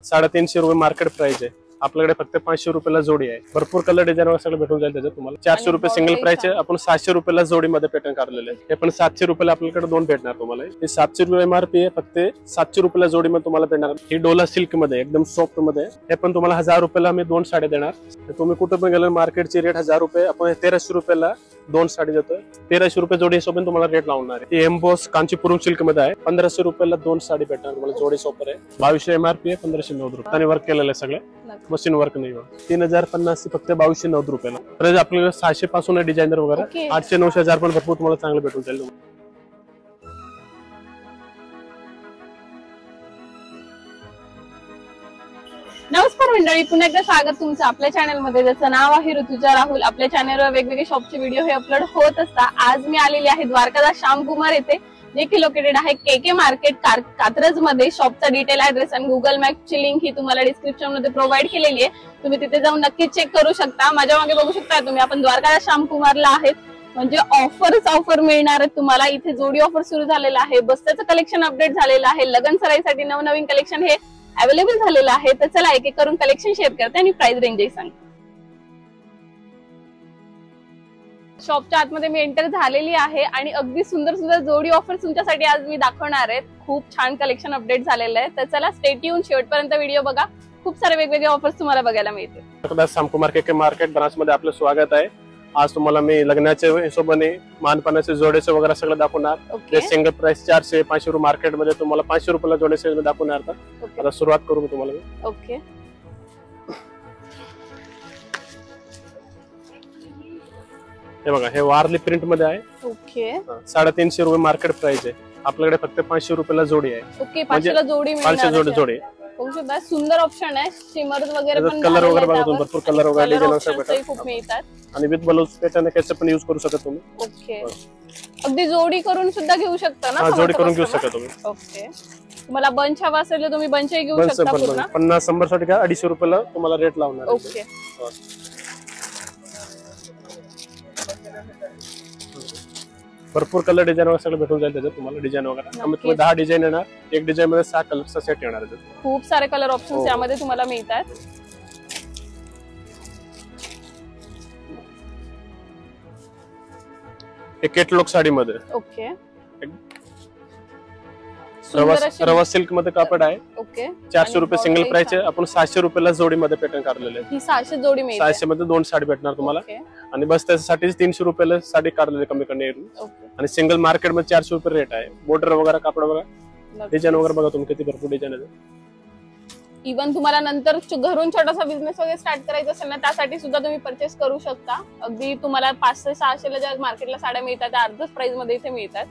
₹350 market price आहे। आपल्याकडे फक्त 500 रुपयाला जोडी आहे। भरपूर कलर डिझाइन सगळं भेटून जाईल त्याच्यात तुम्हाला। 400 रुपये सिंगल प्राइस आहे। आपण 700 रुपयाला जोडीमध्ये पॅटर्न काढलेले आहे। हे पण 700 रुपयाला आपल्याकडे दोन भेटणार तुम्हाला। हे 700 रुपये एमआरपी आहे, फक्त 700 रुपयाला जोडीमध्ये तुम्हाला भेटणार। ही डोला सिल्क मध्ये एकदम सॉफ्ट मध्ये, हे पण तुम्हाला 1000 रुपयाला मी दोन साड्या देणार। तुम्ही कुठे पण गेलं मार्केटची रेट 1000 रुपये, आपण 1300 रुपयाला दोन साडी देतो। 1300 रुपये जोडी हिशोबाने तुम्हाला रेट लावणार आहे। ही एम्बॉस कांचीपुरम सिल्क मध्ये आहे। 1500 रुपयाला दोन साडी भेटणार तुम्हाला जोडी सोपर आहे। 2200 एमआरपी आहे, 1590 रुपये आणि वर्क केलेलं आहे सगळं, मशीन वर्क नाही। 3050 फक्त 2290 रुपयाला। प्राइस आपल्याला 600 पासून डिझायनर वगैरे 800 900 1000 पण भरपूर तुम्हाला चांगलं भेटून जाईल। नमस्कार मंडळी, पुन्हा एकदा स्वागत तुमचं आपल्या चॅनल मध्ये, ज्याचं नाव आहे ऋतुजा राहुल। आपल्या चॅनलवर वेगवेगळे शॉपचे व्हिडिओ हे अपलोड होत असतात। आज मी आलेली आहे द्वारकादास श्यामकुमार येथे, जे की लोकेटेड आहे केके मार्केट कात्रज मध्ये। शॉपचा डिटेल ऍड्रेस आणि गुगल मॅपची लिंक ही तुम्हाला डिस्क्रिप्शन मध्ये प्रोव्हाइड केलेली आहे। तुम्ही तिथे जाऊन नक्कीच चेक करू शकता। माझ्या मागे बघू शकता तुम्ही, आपण द्वारकादास श्यामकुमारला आहेत, म्हणजे ऑफर मिळणार आहेत तुम्हाला। इथे जोडी ऑफर सुरू झालेला आहे, बस्त्याचं कलेक्शन अपडेट झालेलं आहे, लग्न सराईसाठी नवनवीन कलेक्शन हे अवेलेबल झालेलं आहे। तर चला एक एक करून कलेक्शन शेअर करते आणि प्राइस रेंजही सांगते। शॉपच्या आतमध्ये मी एंटर झालेली आहे आणि अगदी सुंदर सुंदर जोडी ऑफर तुमच्यासाठी आज मी दाखवणार आहे। खूप छान कलेक्शन अपडेट झालेलं आहे, तर चला स्टे ट्यून, शेवटपर्यंत व्हिडिओ बघा। खूप सारे वेगवेगळे ऑफर्स तुम्हाला बघायला मिळतील। द्वारकादास श्यामकुमार केके मार्केट ब्रांच मध्ये आपलं स्वागत आहे। आज तुम्हाला मी लग्नाच्या हिशोबाने मानपानाचे जोडेचे वगैरे सगळं दाखवणार। ते सिंगल प्राइस 400 500 रुपये मार्केट मध्ये तुम्हाला 500 रुपयाला जोडेचे दाखवणार। आता सुरुवात करू तुम्हाला। ओके, हे बघा, हे वारली प्रिंट मध्ये आहे। ओके, 350 रुपये मार्केट प्राइस आहे। आपल्याकडे फक्त 500 रुपयाला जोडी आहे। ओके, 500 ला जोडी मिळणार। 500 जोडी बघू शकता, सुंदर ऑप्शन आहे। शिमर्स वगैरे पण, कलर वगैरे बघा तुम्ही, भरपूर कलर वगैरे डिझाइन असं भेटतात। खूप मिळतात आणि विथ ब्लाउज पॅटर्न कसं पण यूज करू शकता तुम्ही। ओके, अगदी जोडी करून सुद्धा घेऊ शकता ना? जोडी करून घेऊ शकता तुम्ही। ओके, तुम्हाला बंच हवा असेल तर तुम्ही बंचही घेऊ शकता पूर्ण। 50 100 साठी का 250 रुपयाला तुम्हाला रेट लावणार। ओके, भरपूर कलर डिझाइन वगैरे सगळं भेटून जाईल त्याच्यात तुम्हाला। डिझाइन वगैरे तुम्ही 10 डिझाइन येणार, एक डिझाइन मध्ये 6 कलरचा सेट येणार आहे। खूप सारे कलर ऑप्शन्स यामध्ये तुम्हाला मिळतात। हे कॅटलॉग साडी मध्ये। ओके, रवा सिल्क मध्ये कापड आहे। ओके, 400 रुपये सिंगल प्राइस आहे। आपण 700 रुपयाला जोडी मध्ये पॅटर्न काढलेले आहे। ही 600 जोडी मिळते। 600 मध्ये दोन साडी भेटणार तुम्हाला। आणि बस त्यासाठी 300 रुपयाला साडी काढलेली कमी करणे। आणि सिंगल मार्केट मध्ये 400 रुपये रेट आहे। बॉर्डर वगैरे कापड बघा, डिझाइन वगैरे बघा तुम्ही, किती भरपूर डिझाइन आहे। इवन तुम्हाला नंतर घरून छोटासा बिझनेस वगैरे स्टार्ट करायचा असेल ना, त्यासाठी सुद्धा तुम्ही परचेस करू शकता। अगदी तुम्हाला 500 600 ला ज्या मार्केटला साड्या मिळतात त्या अर्ध्याच प्राइस मध्ये इथे मिळतात।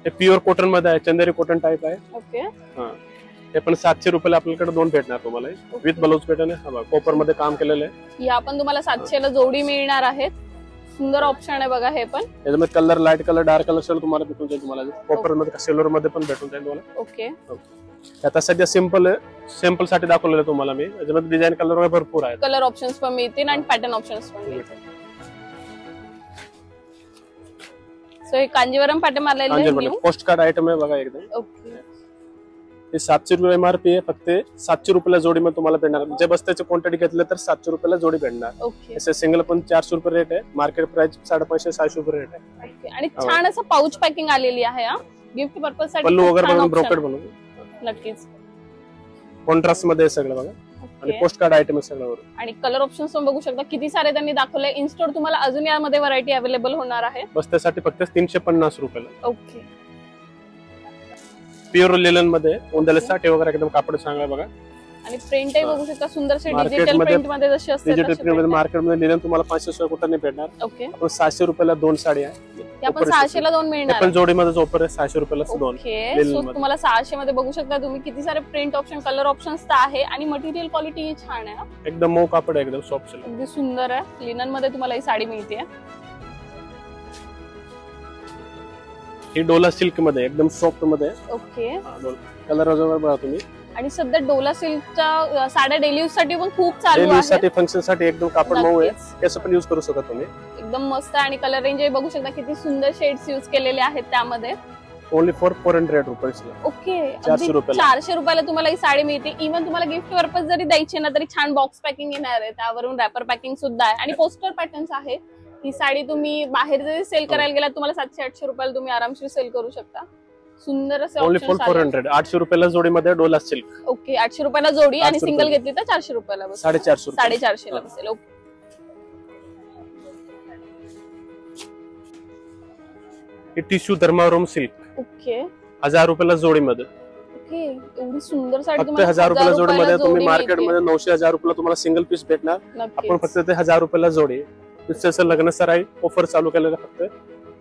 हे प्युअर कॉटन मध्ये आहे, चंदेरी कॉटन टाइप आहे। ओके, हे पण 700 रुपयाला आपल्याकडे दोन भेटणार तुम्हाला, विथ ब्लाउज पॅटर्न आहे। कॉपर मध्ये काम केलेलं आहे। या पण तुम्हाला 700 ला जोडी मिळणार आहेत। सुंदर ऑप्शन आहे बघा हे पण। याच्यामध्ये colour light colour dark colour सगळं तुम्हाला भेटून जाईल तुम्हाला। कॉपर मध्ये सिल्वर मध्ये पण भेटून जाईल तुम्हाला। ओके, आता सध्या सिंपल साठी दाखवलेलं तुम्हाला मी। याच्यामध्ये डिझाइन कलर वगैरे भरपूर आहेत, कलर ऑप्शन्स पण मिळतील आणि पॅटर्न ऑप्शन्स पण मिळतील। सो हे कांजीवरम पॅटर्न मारलेलं आहे, पोस्ट कार्ड आयटम आहे बघा एकदम। ओके, हे 700 रुपये एमआरपी आहे, फक्त 700 रुपयाला जोडी मध्ये तुम्हाला भेटणार। जे बस्त्याचे क्वांटिटी घेतले तर 700 रुपयाला जोडी भेटणार। ओके, असे सिंगल पण 400 रुपये रेट आहे। मार्केट प्राइस 550 600 रुपये रेट आहे। ओके, आणि छान असं पाउच पॅकिंग आलेली आहे हा, गिफ्ट पर्पज साठी। पल्लू वगैरे बघून ब्रोकेड बनवून नक्कीच कॉन्ट्रास्ट मध्ये सगळं बघा। आणि पोस्ट कार्ड आयटम आहे सगळं। आणि कलर ऑप्शन्स पण बघू शकता, किती सारे त्यांनी दाखवले। इन स्टोर तुम्हाला अजून यामध्ये व्हरायटी अवेलेबल होणार आहे। बस्त्यासाठी फक्त 350 रुपयाला। ओके, प्युअर लिलन मध्ये ओंदाले साठी वगैरे एकदम कापड चांगला बघा। आणि प्रिंटही बघू शकता, सुंदर से डिजिटल प्रिंट मध्ये जशी असते डिजिटल प्रिंट मध्ये मार्केट मध्ये लिलन तुम्हाला 500 रुपये कुठे नाही भेटणार। ओके, आपण 700 रुपयाला दोन साडी आहे। आपण 600 ला दोन मिळणार। पण जोडी मध्ये ऑफर आहे 600 रुपयाला दोन। ओके, सो तुम्हाला 600 मध्ये बघू शकता तुम्ही, किती सारे प्रिंट ऑप्शन कलर ऑप्शन्स आहे। आणि मटेरियल क्वालिटी छान आहे, एकदम मऊ कापड आहे, एकदम सॉफ्ट सिल्क, अगदी सुंदर आहे। लिनन मध्ये तुम्हाला ही साडी मिळते। ही डोला सिल्क मध्ये एकदम सॉफ्ट मध्ये। ओके, कलर वगैरे बघा तुम्ही। आणि सध्या डोला सिल्कच्या साड्या डेली यूज साठी पण खूप चालू आहे। डेली यूज साठी फंक्शन साठी एकदम कापड मऊ आहे, कसं पण यूज करू शकता तुम्ही। एकदम मस्त आहे। आणि कलर रेंज बघू शकता, किती सुंदर शेड्स यूज केलेले आहेत त्यामध्ये। Only for 400 rupees. ओके, 400 रुपयाला. 400 रुपयाला तुम्हाला ही साडी मिळते. इव्हन तुम्हाला गिफ्ट पर्पज जरी द्यायची ना तरी छान बॉक्स पॅकिंग येणार आहे, त्यावरून रॅपर पॅकिंग सुद्धा आहे आणि पोस्टर पॅटर्न्स आहे. ही साडी तुम्ही बाहेर जरी सेल करायला गेला तुम्हाला 700-800 रुपयाला तुम्ही आरामशीर सेल करू शकता. सुंदर असे ओनली फॉर 400. 800 रुपयाला जोडीमध्ये डोला सिल्क. ओके, 800 रुपयाला जोडी आणि 800 सिंगल घेतली तर 400 रुपयाला बस. 450 रुपये. 450 ला बसेल. ओके, हे टिश्यू धर्मावरम सिल्क. ओके, 1000 रुपयाला जोडीमध्ये. ओके, एवढी सुंदर साडी फक्त तुम्हाला 1000 रुपयाला जोडीमध्ये. तुम्ही जोडी मार्केटमध्ये 900-1000 रुपयाला तुम्हाला सिंगल पीस भेटणार. नक्कीच. आपण फक्त ते 1000 रुपयाला जोडी. तसं लग्न सराई ऑफर चालू केलेलं फक्त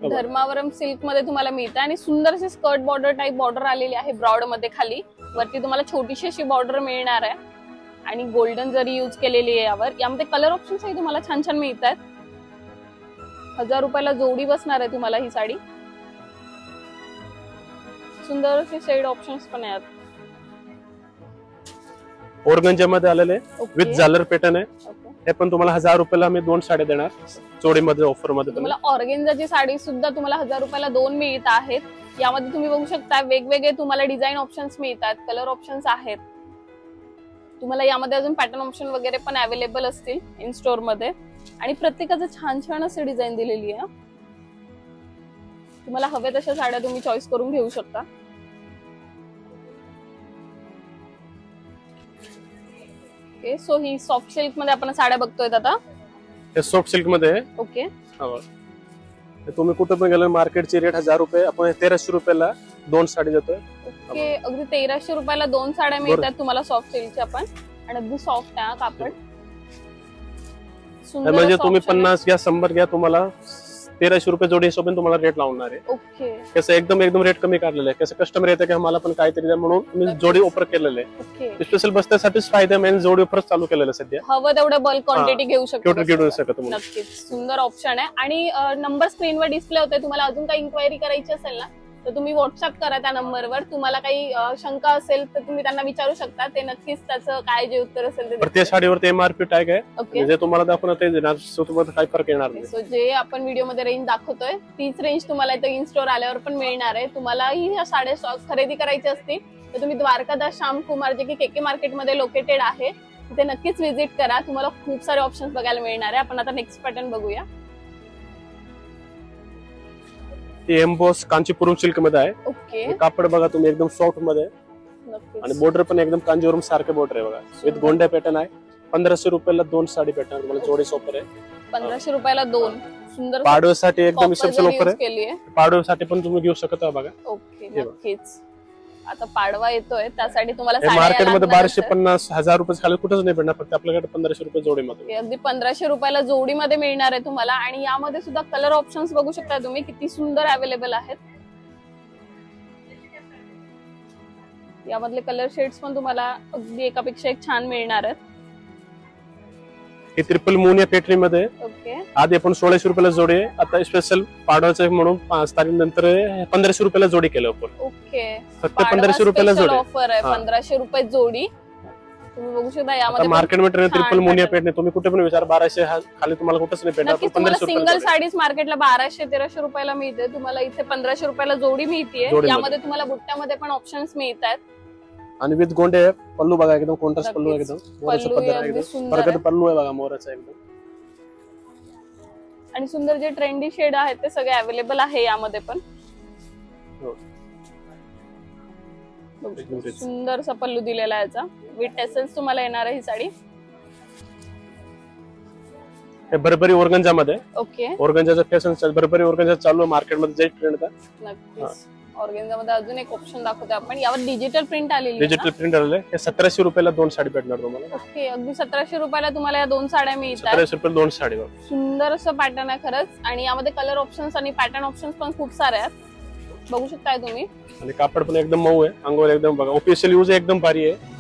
धर्मावरम सिल्क मध्ये तुम्हाला मिळतं आणि सुंदर अशी स्कर्ट बॉर्डर टाइप बॉर्डर आलेली आहे ब्रॉड मध्ये. खाली वरती तुम्हाला छोटीशी अशी बॉर्डर मिळणार आहे आणि गोल्डन जरी यूज केलेली आहे यावर. यामध्ये कलर ऑप्शन्स तुम्हाला छान छान मिळतात. 1000 रुपयाला जोडी बसणार आहे तुम्हाला ही साडी. सुंदर असे शेड ऑप्शन्स पण आहेत. ऑर्गंजामध्ये आलेले विथ झालर पॅटर्न आहे. ओके, हे पण तुम्हाला 1000 रुपयाला आम्ही 2 साड्या देणार जोडीमध्ये ऑफर मध्ये. तुम्हाला ऑर्गेन्झाची साडी सुद्धा तुम्हाला 1000 रुपयाला 2 मिळत आहेत. यामध्ये तुम्ही बघू शकता वेगवेगळे तुम्हाला डिझाईन ऑप्शन्स मिळतात, कलर ऑप्शन्स आहेत. तुम्हाला यामध्ये अजून पॅटर्न ऑप्शन वगैरे पण अवेलेबल असतील इन स्टोर मध्ये आणि प्रत्येकाचं छान छान असे डिझाईन दिलेली आहे. तुम्हाला हवे तशा साड्या तुम्ही चॉईस करून घेऊ शकता. ओके, सो ही सॉफ्ट सिल्क मध्ये आपण साड्या बघतोय आता. हे सॉफ्ट सिल्क मध्ये आहे. ओके, हे तुम्ही कुठे पण गेलं मार्केटची रेट 1000 रुपये, आपण 1300 रुपयाला 2 साडी देतोय. ओके, अगदी 1300 रुपयाला 2 साड्या मिळतात तुम्हाला सॉफ्ट सिल्कच्या पण आणि अगदी सॉफ्ट आहे कापड. सुंदर म्हणजे तुम्ही option आहे. 50 घ्या 100 घ्या तुम्हाला 1300 रुपये जोडी हिशोबाने तुम्हाला रेट लावणार आहे. ओके, कसं एकदम रेट कमी काढलेलं आहे. कसं कस्टमर येतं की आम्हाला पण काहीतरी द्या म्हणून मी जोडी ऑफर केलेलं आहे. ओके, स्पेशल बसण्यासाठीच फायदा मेन जोडी ऑफर चालू केलेलं आहे सध्या. हवं तेवढं बल्क क्वांटिटी घेऊ शकतो. घेऊ शकता तुम्ही. नक्कीच सुंदर ऑप्शन आहे आणि नंबर स्क्रीनवर डिस्प्ले होतोय. तुम्हाला अजून काही इन्क्वायरी करायची असेल ना तर तुम्ही व्हॉट्सअप करा त्या नंबरवर. तुम्हाला काही शंका असेल तर तुम्ही त्यांना विचारू शकता. ते नक्कीच त्याचं काय जे उत्तर असेल ते प्रत्येक साडीवरती MRP टॅग आहे. ओके, म्हणजे तुम्हाला दाखवणार ते देणार. सोबत काही फरक येणार नाही. सो जे आपण व्हिडिओमध्ये रेंज दाखवतोय तीच रेंज तुम्हाला इथं इन स्टोर आल्यावर पण मिळणार आहे. तुम्हाला ही साड्या खरेदी करायची असतील तर तुम्ही द्वारकादास श्यामकुमार जे की KK मार्केटमध्ये लोकेटेड आहे तिथे नक्कीच व्हिजिट करा. तुम्हाला खूप सारे ऑप्शन्स बघायला मिळणार आहे. आपण आता नेक्स्ट पॅटर्न बघूया. एम्बॉस कांचीपुरम सिल्क मध्ये आहे. ओके, कापड बघा तुम्ही एकदम सॉफ्ट मध्ये नक्कीच. आणि बॉर्डर पण एकदम कांजीवरम सारखे बॉर्डर आहे बघा. विथ गोंड्या पॅटर्न आहे. 1500 रुपयाला 2 साडी पॅटर्न तुम्हाला जोडी ऑफर आहे. 1500 रुपयाला 2 सुंदर पाडव्यासाठी एकदम स्पेशल ऑफर आहे. केली आहे. पाडव्यासाठी पण तुम्ही घेऊ शकता बघा. ओके, नक्कीच. आता पाडवा येतोय त्यासाठी तुम्हाला मार्केटमध्ये 1250 1000 रुपये खाली कुठेच नाही भेटणार. फक्त आपल्याकडे 1500 रुपये जोडीमध्ये. अगदी 1500 रुपयाला जोडीमध्ये मिळणार आहे तुम्हाला आणि यामध्ये सुद्धा कलर ऑप्शन्स बघू शकता तुम्ही किती सुंदर अवेलेबल आहेत. यामधले कलर शेड्स पण तुम्हाला अगदी एकापेक्षा एक छान मिळणार आहेत. हे ट्रिपल मून या पॅटर्न मध्ये. ओके, आधी आपण 1600 रुपयाला जोडी आहे. आता स्पेशल पाडव्याचं म्हणून 5 तारखेनंतर 1500 रुपयाला जोडी केलं आपण. ओके, फक्त 1500 रुपयाला जोडी ऑफर आहे. 1500 रुपये जोडी तुम्ही बघू शकता. यामध्ये मार्केटमध्ये ट्रिपल मून या पॅटर्न तुम्ही कुठे पण विचार 1200 खाली तुम्हाला कुठेच नाही भेटणार. नक्कीच तुम्हाला सिंगल साडीज मार्केटला 1200-1300 रुपयाला मिळते. तुम्हाला इथे 1500 रुपयाला जोडी मिळते. यामध्ये तुम्हाला बुट्ट्यामध्ये पण ऑप्शन्स मिळतात आणि विथ गोंडे पल्लू बघा एकदम कॉन्ट्रास्ट पल्लू एकदम मोराचा पल्लू पदर आहे अगदी एकदम सुंदर प्रगत पल्लू आहे बघा मोराचा एकदम. आणि सुंदर जे ट्रेंडी शेड आहेत ते सगळे अवेलेबल आहे यामध्ये पण. हो. सुंदरसा पल्लू दिलेला आहे याचा. विथ टेसल्स तुम्हाला येणार आहे ही साडी. हे बरबरी ऑर्गंजा मध्ये. ओके, ऑर्गंजाचा फॅशन बरबरी ऑर्गंजा चालू आहे मार्केटमध्ये जे ट्रेंड आहे. नक्कीच. ऑर्गेन्झा मध्ये अजून एक ऑप्शन दाखवतोय आपण. यावर डिजिटल प्रिंट आलेली आहे. डिजिटल प्रिंट आलेलं आहे. हे 1700 रुपयाला 2 साडी भेटणार तुम्हाला. ओके, अगदी 1700 रुपयाला तुम्हाला या 2 साड्या मिळतात. 1700 रुपयाला 2 साडी. सुंदर असं पॅटर्न आहे खरंच आणि यामध्ये कलर ऑप्शन्स आणि पॅटर्न ऑप्शन्स पण खूप सारे आहेत. बघू शकताय तुम्ही. आणि कापड पण एकदम मऊ आहे. अंगावर एकदम बघा ऑफिशियल यूज एकदम भारी आहे.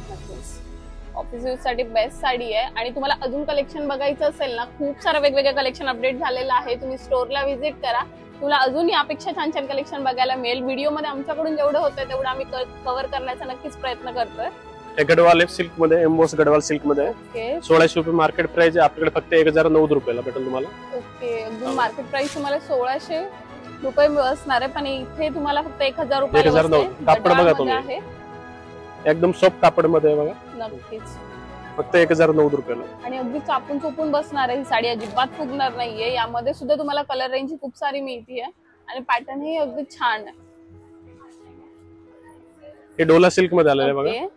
ऑफिस यूज साठी बेस्ट साडी आहे. आणि तुम्हाला अजून कलेक्शन बघायचं असेल ना खूप सारं वेगवेगळं कलेक्शन अपडेट झालेलं आहे. तुम्ही स्टोरला व्हिजिट करा. तुला अजून यापेक्षा छान छान कलेक्शन बघायला मिळेल. व्हिडिओ मध्ये आमच्याकडून जेवढं होतंय तेवढं आम्ही कव्हर करण्याचा नक्कीच प्रयत्न करतोय. हे गडवाल सिल्क मध्ये एम्बॉस गडवाल सिल्क मध्ये ओके, 1600 रुपये मार्केट प्राइस आहे. आपल्याकडे फक्त 1009 रुपयाला भेटेल तुम्हाला. ओके, अगदी मार्केट प्राइस तुम्हाला 1600 रुपये बसणार आहे, पण इथे तुम्हाला फक्त 1000 रुपये 1009. कापड बघा तुम्ही. आहे एकदम सॉफ्ट कापड मध्ये आहे बघा, नक्कीच. फक्त 1009 रुपयाला. आणि अगदी चापून चोपून बसणार आहे ही साडी, अजिबात फुगणार नाहीये. यामध्ये सुद्धा तुम्हाला कलर रेंज खूप सारी मिळतीये आणि पॅटर्न ही अगदी छान आहे. हे डोला सिल्क मध्ये आलेलं आहे बघा, ओके.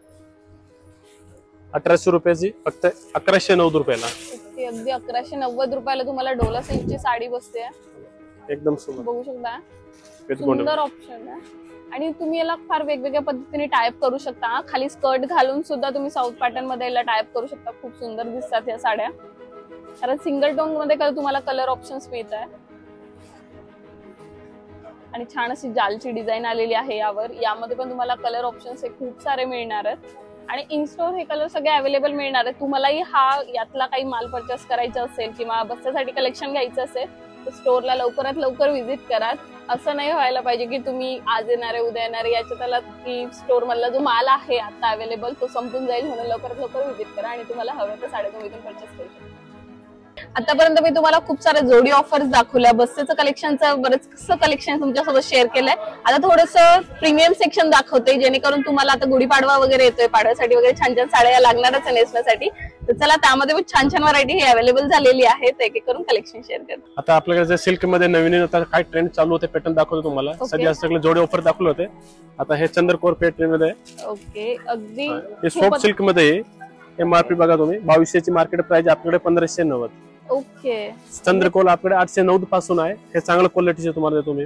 1800 रुपयाची फक्त 1109 रुपयाला. ओके, अगदी 1190 रुपयाला तुम्हाला डोला सिल्कची साडी बसते. एकदम सुंदर बघू शकता, with गोंड. सुंदर ऑप्शन आहे. आणि तुम्ही याला फार वेगवेगळ्या पद्धतीने टाईप करू शकता. खाली स्कर्ट घालून सुद्धा तुम्ही साऊथ पॅटर्न मध्ये याला टाईप करू शकता. खूप सुंदर दिसतात या साड्या, कारण सिंगल टोन मध्ये तुम्हाला कलर ऑप्शन्स मिळत आहे. आणि छान अशी जालची डिझाईन आलेली आहे यावर. यामध्ये पण तुम्हाला कलर ऑप्शन्स हे खूप सारे मिळणार आहेत. आणि इन स्टोर हे कलर सगळे अवेलेबल मिळणार आहेत. तुम्हालाही यातला काही माल परचेस करायचा असेल किंवा बस्त्यासाठी कलेक्शन घ्यायचं असेल तर स्टोरला लवकरात लवकर व्हिजिट करा. असं नाही व्हायला पाहिजे की तुम्ही आज येणारे उद्या येणारे याच्या त्याला की स्टोर मधला जो माल आहे आता अवेलेबल तो संपून जाईल, म्हणून लवकरात लवकर व्हिजिट करा आणि तुम्हाला हव्या त्या साड्या तुम्ही इथून परचेस करू शकता. आतापर्यंत मी तुम्हाला खूप साऱ्या जोडी ऑफर्स दाखवल्या, बस्तेचं कलेक्शनचं बरेच कलेक्शन तुमच्यासोबत शेअर केलंय. आता थोडंसं प्रीमियम सेक्शन दाखवते, जेणेकरून तुम्हाला आता गुढीपाडवा वगैरे येतोय, पाडव्यासाठी वगैरे छान छान साड्या लागणारच आहे नेसण्यासाठी. तर चला, त्यामध्ये पण छान छान व्हरायटी ही अवेलेबल झालेली आहे, एक एक करून कलेक्शन शेअर करते. आता आपल्याकडे सिल्क मध्ये नवीन आता काय ट्रेंड चालू होते पॅटर्न दाखवतो तुम्हाला. सध्या सगळे जोडी ऑफर दाखवले होते. आता हे चंद्रकोर पॅटर्न मध्ये, ओके, अगदी हे सॉफ्ट सिल्क मध्ये MRP बघा तुम्ही 2200 ची मार्केट प्राइस, आपल्याकडे 1590. ओके. चंद्रकोर आपल्याकडे 809 पासून आहे. हे चांगल्या क्वालिटीचे तुम्हाला देतो मी.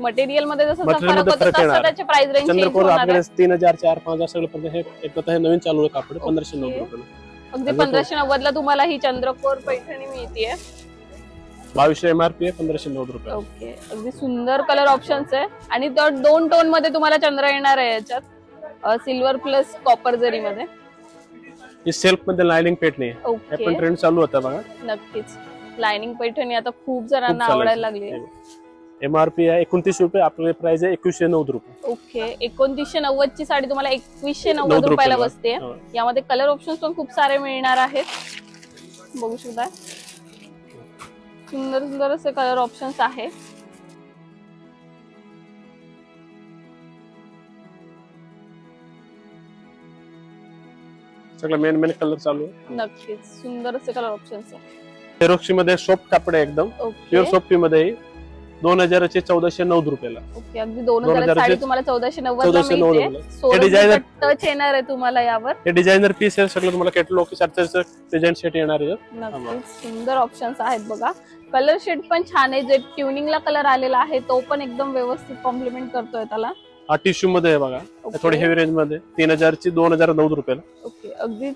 मटेरियल मध्ये जसं मटेरियल मध्ये फरक येणार. त्याची प्राइस रेंज चंद्रकोर आपल्याकडे 3000 4 5000 सगळं. हे एक आता हे नवीन चालू आहे कापड 1590 रुपयाला. अगदी 1590 ला तुम्हाला ही चंद्रकोर पैठणी मिळतीये. 2200 MRP आहे, 1590 रुपये. ओके, अगदी सुंदर कलर ऑप्शन्स आहे. आणि तर 2 टोन मध्ये तुम्हाला चंद्र येणार आहे याच्यात, सिल्वर प्लस कॉपर जरी मध्ये. ही सेल्फ मध्ये लाइनिंग पैठणी आहे. हे ओके, पण ट्रेंड चालू होता बघा. नक्कीच. लाइनिंग पैठणी आता खूप जणांना आवडायला लागली आहे. MRP आहे 29 रुपये, आपल्याकडे प्राइस आहे 2190 रुपये. ओके, 2990 ची साडी तुम्हाला 2190 रुपयाला बसते. यामध्ये कलर ऑप्शन्स पण खूप सारे मिळणार आहेत, बघू शकता. सुंदर सुंदर असे कलर ऑप्शन्स आहे. सगळं मेन कलर चालू आहे. नक्कीच सुंदर असे कलर ऑप्शन्स आहे. फेरोक्सी मध्ये सॉफ्ट कापड आहे एकदम प्युअर सॉफ्ट मध्ये 2000 चे 1490 रुपयाला. ओके, अगदी 2000 साडी तुम्हाला 1490 ला मिळते. सोलर टच येणार आहे तुम्हाला यावर. हे डिझायनर पीस आहे सगळं, तुम्हाला कॅटलॉग सारखं डिझाईन सेट येणार आहे. नक्कीच सुंदर ऑप्शन्स आहेत बघा. कलर शेड पण छान आहे. जे ट्युनिंगला कलर आलेला आहे तो पण एकदम व्यवस्थित कॉम्प्लिमेंट करतोय त्याला. हा टिश्यू मध्ये आहे बघा, थोडी हेवी रेंज मध्ये 3000 ची 2009 रुपयाला. ओके, अगदी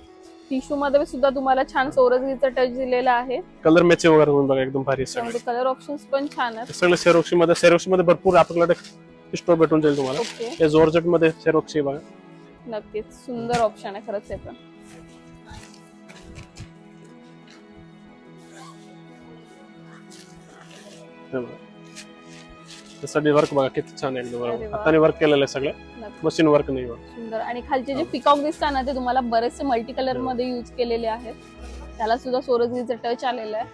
टिश्यू मध्ये सुद्धा तुम्हाला छान सोरजगीचा टच दिलेला आहे. कलर मॅचिंग वगैरे होऊन बघा, एकदम भारी सगळे कलर ऑप्शन्स पण छान आहेत. सगळं सेरोक्सी मध्ये भरपूर आपल्याकडे स्टोर भेटून जाईल तुम्हाला. हे जॉर्जेट मध्ये सेरोक्सी बघा. नक्कीच सुंदर ऑप्शन आहे खरंच हे पण. त्यासाठी वर्क बघा किती छान आहे, एकदम हाताने वर्क केलेलं आहे सगळं, मशीन वर्क नाही. सुंदर. आणि खालचे जे पिकॉक दिसतात ना ते तुम्हाला बरेचसे मल्टी कलर मध्ये यूज केलेले आहेत. त्याला सुद्धा सोरजगीचा टच आलेला आहे.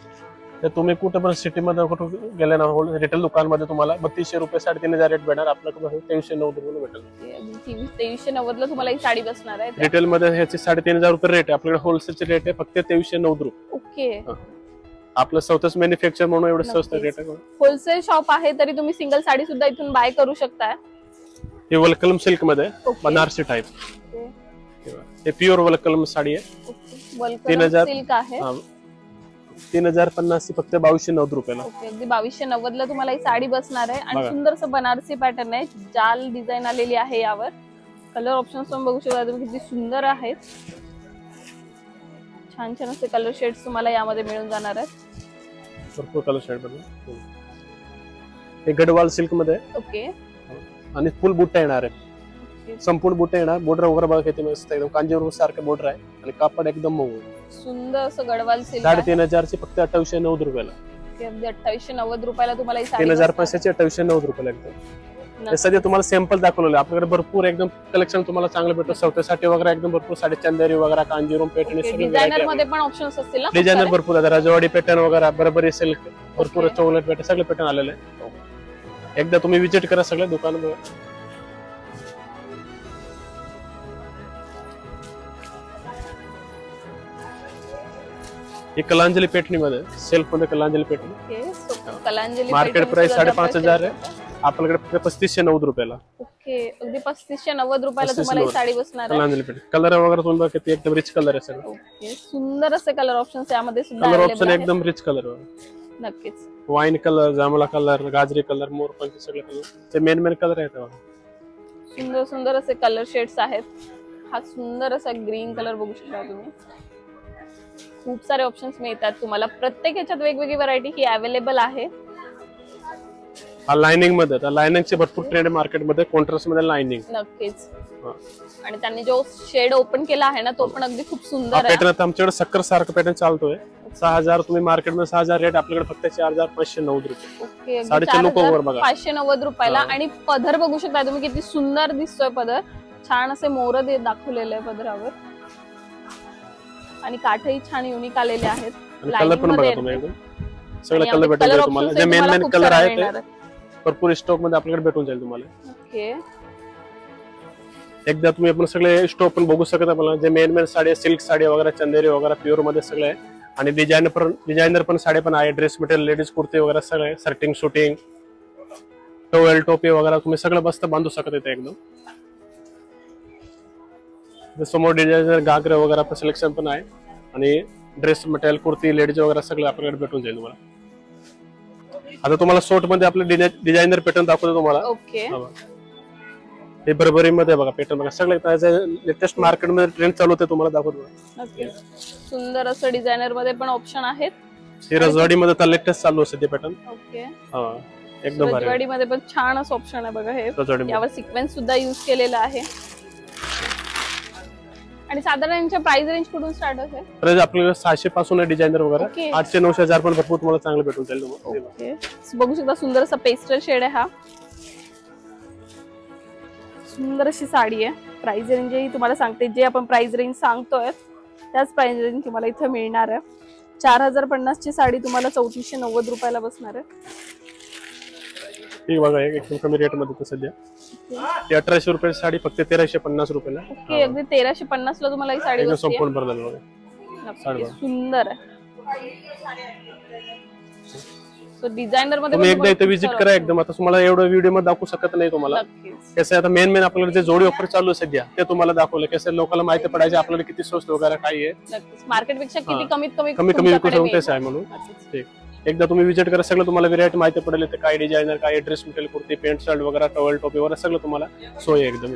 ते तुम्ही कुठे पण सिटी मध्ये कुठे गेले ना रिटेल दुकान मध्ये तुम्हाला 3200 रुपये 3500 रेट भेटणार, आपल्याकडे 2390 रुपये भेटेल. 2390 ला तुम्हाला ही साडी बसणार आहे. रिटेल मध्ये ह्याची 3500 रुपये रेट आहे, आपल्याकडे होलसेलची रेट आहे फक्त 2390 रुपये. ओके, आपलं स्वतःच मॅन्युफॅक्चर म्हणून एवढं स्वस्त रेट आहे. होलसेल शॉप आहे तरी तुम्ही सिंगल साडी सुद्धा इथून बाय करू शकता. हे वलकलम सिल्क मध्ये बनारसी टाइप, हे प्युअर वलकलम साडी आहे. 3000 सिल्क आहे. 3050 फक्त 2290 रुपयाला. ओके, अगदी 2290 ला तुम्हाला ही साडी बसणार आहे. आणि सुंदर बनारसी पॅटर्न आहे, जाल डिझाईन आलेली आहे यावर. कलर ऑप्शन्स पण बघू शकता तुम्ही किती सुंदर आहेत. छान छान असे कलर शेड्स तुम्हाला यामध्ये मिळून जाणार आहेत. भरपूर कलर शेड बघा. हे गडवाल सिल्क मध्ये. ओके, आणि फुल बुट्टा येणार आहे, संपूर्ण बुट्टा येणार. बॉर्डर वगैरे बघा किती मस्त, एकदम कांजीवरम सारखं बॉर्डर आहे. आणि कापड एकदम मऊ, सुंदर असं गडवाल सिल्क. 3500 ची फक्त 2890 रुपयाला. अगदी 2890 रुपयाला तुम्हाला ही साडी. 3500 ची 2890 रुपयाला एकदम. सध्या तुम्हाला सॅम्पल दाखवलेलं, आपल्याकडे भरपूर एकदम कलेक्शन तुम्हाला चांगलं भेटतं. स्वतःसाठी वगैरे एकदम भरपूर साडे चंदेरी वगैरे, कांजीवरम पॅटर्न, डिझायनर मध्ये पण ऑप्शन्स असतील ना. डिझायनर भरपूर आहे, राजवाडी पॅटर्न वगैरे, बरोबर सिल्क भरपूर चॉकलेट पॅटर्न सगळे पॅटर्न आलेले आहे. एकदा तुम्ही विजिट करा सगळे दुकान. ही कलांजली पेटणी मध्ये सेल्फ मध्ये कलांजली पेटणी कलांजली मार्केट प्राइस 5,500 आहे. आपल्याकडे 3590 रुपयाला. ओके, अगदी 3590 रुपयाला तुम्हाला ही साडी बसणार आहे. कलांजली पेटणी कलर वगैरे तुम्ही बघा किती एकदम रिच कलर आहे सगळं. ओके, सुंदर असे कलर ऑप्शन्स यामध्ये सुद्धा कलर अवेलेबल ऑप्शन आहेत. एकदम रिच कलर. नक्कीच वाईन कलर, जांभळा कलर, गाजरी कलर, मोरपंखी सगळे कलर ते मेन कलर आहेत. सुंदर सुंदर असे कलर शेड्स आहेत. हा सुंदर असा ग्रीन कलर बघू शकता तुम्ही. खूप सारे ऑप्शन्स मिळतात तुम्हाला. प्रत्येक याच्यात वेगवेगळी व्हरायटी ही अवेलेबल आहे. हा लाइनिंग मध्ये, लाइनिंगचे भरपूर ट्रेंड आहे मार्केटमध्ये. कॉन्ट्रास्ट मध्ये लाइनिंग. नक्कीच. आणि त्यांनी जो शेड ओपन केला आहे ना तो पण अगदी खूप सुंदर आहे. पॅटर्न आता आमच्याकडे सक्कर सारखं पॅटर्न चालतोय. 6,000 तुम्ही मार्केटमध्ये 6,000 रेट, आपल्याकडे फक्त 4,590 रुपये. ओके, साडीचे लुक ओव्हर बघा 590 रुपयाला. आणि पदर बघू शकता तुम्ही किती सुंदर दिसतोय पदर. छान असे मोर दाखवलेले आहे पदरावर आणि काठही छान युनिक आलेले आहेत. कलर पण बघा तुम्ही एकदम सगळे कलर भेटून तुम्हाला. जे मेन कलर आहे ते भरपूर स्टॉक मध्ये आपल्याकडे भेटून जाईल तुम्हाला. ओके, एकदा तुम्ही आपण सगळे स्टॉक पण बघू शकता. मला जे मेन साडी, सिल्क साडी वगैरे, चंदेरी वगैरे प्युअर मध्ये सगळे आहे. आणि डिझायनर पण साडी पण आहे. ड्रेस मटेरियल, लेडीज कुर्ती वगैरे सगळे, सर्टिंग शूटिंग, टोवेल टोपी वगैरे तुम्ही सगळं मस्त बांधू शकता इथे एकदम. समोर डिझायनर घागरे वगैरे पण सिलेक्शन पण आहे. आणि ड्रेस मटेरियल, कुर्ती, लेडीज वगैरे सगळं आपल्याकडे भेटून जाईल तुम्हाला. आता तुम्हाला शॉर्ट मध्ये आपलं डिझायनर पॅटर्न दाखवतो तुम्हाला. ओके, हे बरबरी मध्ये बघा पॅटर्न बघा सगळे लेटेस्ट मार्केट मध्ये ट्रेंड चालू होते तुम्हाला दाखवतो. नक्कीच सुंदर असं डिझायनर मध्ये पण ऑप्शन आहेत. हे रजवाडी मध्ये तर लेटेस्ट चालू असते ते पॅटर्न. ओके, एकदम भारी. रजवाडी मध्ये पण छान असं ऑप्शन आहे बघा. हे रजवाडी यावर सिक्वेन्स सुद्धा यूज केलेला आहे. आणि साधारण यांच्या प्राइस रेंज कुठून स्टार्ट होते? प्राइस आपल्याला 600 पासून आहे डिझायनर वगैरे. 800-900 पण भरपूर तुम्हाला चांगलं भेटून जाईल तुम्हाला. ओके, बघू शकता सुंदर असा पेस्टल शेड आहे. हा सुंदर अशी साडी आहे. प्राइस रेंज ही तुम्हाला सांगते, जे आपण प्राइस रेंज सांगतोय त्याच प्राइस रेंज तुम्हाला इथे मिळणार आहे. 4,050 ची साडी तुम्हाला 3,490 रुपयाला बसणार आहे. ठीक बघा, एकदम कमी रेट मध्ये सध्या 1800 रुपयाची साडी फक्त 1,350 रुपयाला. ओके, अगदी 1,350 ला तुम्हाला ही साडी बसते. संपूर्ण भरलेलं बघा. सुंदर आहे. सो डिझायनर मध्ये तुम्ही एकदा इथे विजिट करा एकदम. आता तुम्हाला एवढं व्हिडिओ मध्ये दाखवू शकत नाही तुम्हाला. कसं आता मेन आपल्याकडे जे जोडी ऑफर चालू आहे सध्या ते तुम्हाला दाखवलं. कसं लोकांना माहिती पडायचे आपल्याला किती स्वस्त वगैरे काय आहे. मार्केट पेक्षा किती कमी विकू शकतो तेच आहे म्हणून. ठीक, एकदा तुम्ही विजिट करा सगळं तुम्हाला व्हरायटी माहिती पडेल. ते काय डिझायनर, काय dress material, kurti, pant shirt वगैरे, टॉवेल टोपी वगैरे सगळं तुम्हाला सोय एकदम.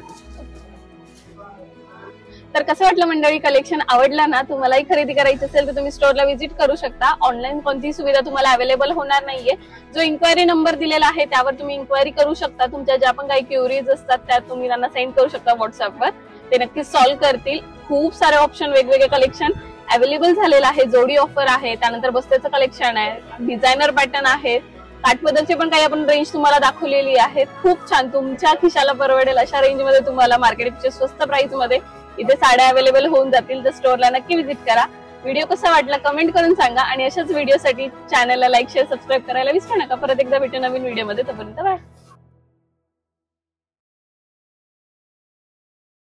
तर कसं वाटलं मंडळी कलेक्शन? आवडलं ना? तुम्हालाही खरेदी करायची असेल तर तुम्ही स्टोअरला व्हिजिट करू शकता. ऑनलाईन कोणतीही सुविधा तुम्हाला अवेलेबल होणार नाहीये. जो इन्क्वायरी नंबर दिलेला आहे त्यावर तुम्ही इन्क्वायरी करू शकता. तुमच्या ज्या पण काही क्युरीज असतात त्या तुम्ही त्यांना सेंड करू शकता व्हॉट्सअपवर. ते नक्कीच सॉल्व्ह करतील. खूप सारे ऑप्शन, वेगवेगळे कलेक्शन अवेलेबल झालेलं आहे. जोडी ऑफर आहे, त्यानंतर बस्त्याचं कलेक्शन आहे, डिझायनर पॅटर्न आहे, काठपदरचे पण काही आपण रेंज तुम्हाला दाखवलेली आहे. खूप छान, तुमच्या खिशाला परवडेल अशा रेंज मध्ये तुम्हाला मार्केटच्या स्वस्त प्राइस मध्ये इथे साड्या अवेलेबल होऊन जातील. तर स्टोअरला नक्की व्हिजिट करा. व्हिडिओ कसा वाटला कमेंट करून सांगा. आणि अशाच व्हिडिओसाठी चॅनलला लाईक, शेअर, सबस्क्राईब करायला विसरू नका. परत एकदा भेटू नवीन व्हिडिओ मध्ये. तोपर्यंत बाय.